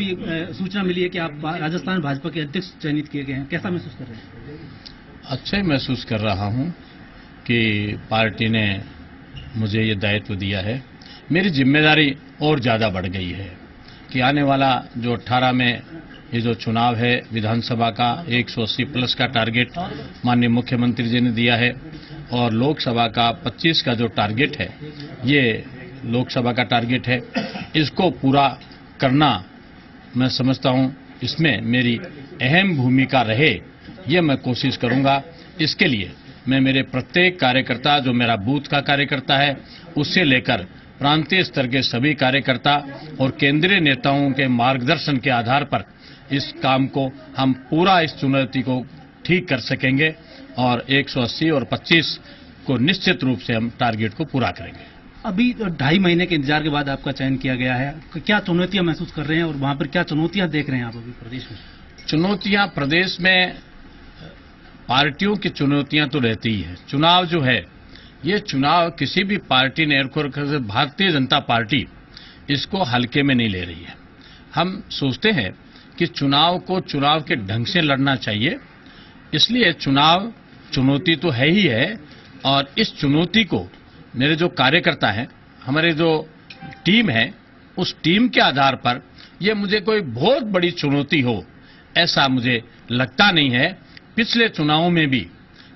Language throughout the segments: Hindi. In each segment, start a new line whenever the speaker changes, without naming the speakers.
अभी सूचना मिली है कि आप राजस्थान भाजपा के अध्यक्ष चयनित किए गए हैं, कैसा महसूस कर रहे हैं?
अच्छा ही महसूस कर रहा हूं कि पार्टी ने मुझे ये दायित्व दिया है। मेरी जिम्मेदारी और ज्यादा बढ़ गई है कि आने वाला जो 18 में ये जो चुनाव है विधानसभा का 180 प्लस का टारगेट माननीय मुख्यमंत्री जी ने दिया है और लोकसभा का 25 का जो टारगेट है, ये लोकसभा का टारगेट है, इसको पूरा करना मैं समझता हूं इसमें मेरी अहम भूमिका रहे, ये मैं कोशिश करूंगा। इसके लिए मैं मेरे प्रत्येक कार्यकर्ता, जो मेरा बूथ का कार्यकर्ता है उससे लेकर प्रांतीय स्तर के सभी कार्यकर्ता और केंद्रीय नेताओं के मार्गदर्शन के आधार पर इस काम को हम पूरा इस चुनौती को ठीक कर सकेंगे और 180 और 25 को निश्चित रूप से हम टारगेट को पूरा करेंगे।
अभी 2.5 महीने के इंतजार के बाद आपका चयन किया गया है, क्या चुनौतियां महसूस कर रहे हैं और वहां पर क्या चुनौतियां देख रहे हैं आप अभी प्रदेश में?
चुनौतियां प्रदेश में पार्टियों की चुनौतियां तो रहती ही है। चुनाव जो है, ये चुनाव किसी भी पार्टी ने, भारतीय जनता पार्टी इसको हल्के में नहीं ले रही है। हम सोचते हैं कि चुनाव को चुनाव के ढंग से लड़ना चाहिए, इसलिए चुनाव चुनौती तो है ही है और इस चुनौती को मेरे जो कार्यकर्ता हैं, हमारे जो टीम है, उस टीम के आधार पर यह मुझे कोई बहुत बड़ी चुनौती हो ऐसा मुझे लगता नहीं है। पिछले चुनावों में भी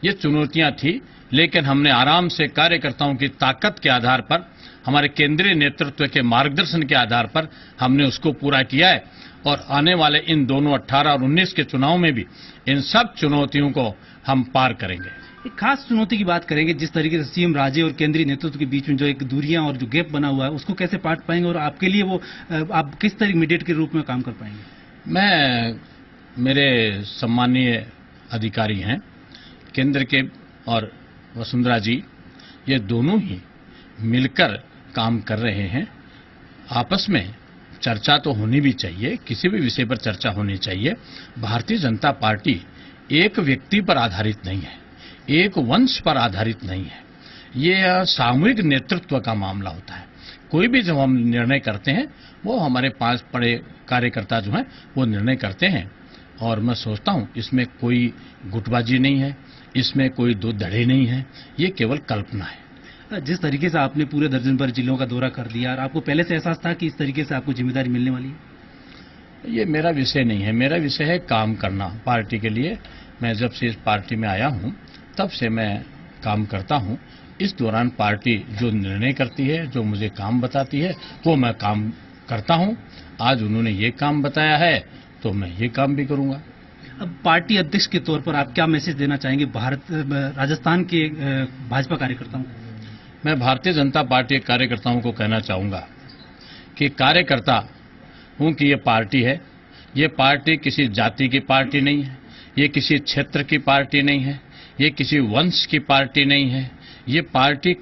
ये चुनौतियां थी, लेकिन हमने आराम से कार्यकर्ताओं की ताकत के आधार पर, हमारे केंद्रीय नेतृत्व के मार्गदर्शन के आधार पर हमने उसको पूरा किया है और आने वाले इन दोनों 18 और 19 के चुनाव में भी इन सब चुनौतियों को हम पार करेंगे।
एक खास चुनौती की बात करेंगे, जिस तरीके से सीएम राज्य और केंद्रीय नेतृत्व के बीच में जो एक दूरियां और जो गैप बना हुआ है, उसको कैसे पाट पाएंगे और आपके लिए वो आप किस तरीके मीडिएटर के रूप में काम कर पाएंगे?
मेरे सम्मानीय अधिकारी हैं केंद्र के और वसुंधरा जी, ये दोनों ही मिलकर काम कर रहे हैं। आपस में चर्चा तो होनी भी चाहिए, किसी भी विषय पर चर्चा होनी चाहिए। भारतीय जनता पार्टी एक व्यक्ति पर आधारित नहीं है, एक वंश पर आधारित नहीं है, ये सामूहिक नेतृत्व का मामला होता है। कोई भी जब हम निर्णय करते हैं, वो हमारे पास बड़े कार्यकर्ता जो हैं वो निर्णय करते हैं और मैं सोचता हूं इसमें कोई गुटबाजी नहीं है, इसमें कोई दो धड़े नहीं है, ये केवल कल्पना है।
जिस तरीके से आपने पूरे दर्जन भर जिलों का दौरा कर दिया और आपको पहले से एहसास था कि इस तरीके से आपको जिम्मेदारी मिलने वाली है?
ये मेरा विषय नहीं है, मेरा विषय है काम करना पार्टी के लिए। मैं जब से इस पार्टी में आया हूं तब से मैं काम करता हूं। इस दौरान पार्टी जो निर्णय करती है, जो मुझे काम बताती है, वो मैं काम करता हूं। आज उन्होंने ये काम बताया है तो मैं ये काम भी करूंगा।
अब पार्टी अध्यक्ष के तौर पर आप क्या मैसेज देना चाहेंगे राजस्थान के भाजपा कार्यकर्ताओं को?
मैं भारतीय जनता पार्टी के कार्यकर्ताओं को कहना चाहूंगा कि कार्यकर्ता हूं कि ये पार्टी है, ये पार्टी किसी जाति की पार्टी नहीं है, ये किसी क्षेत्र की पार्टी नहीं है, ये किसी वंश की पार्टी नहीं है, ये पार्टी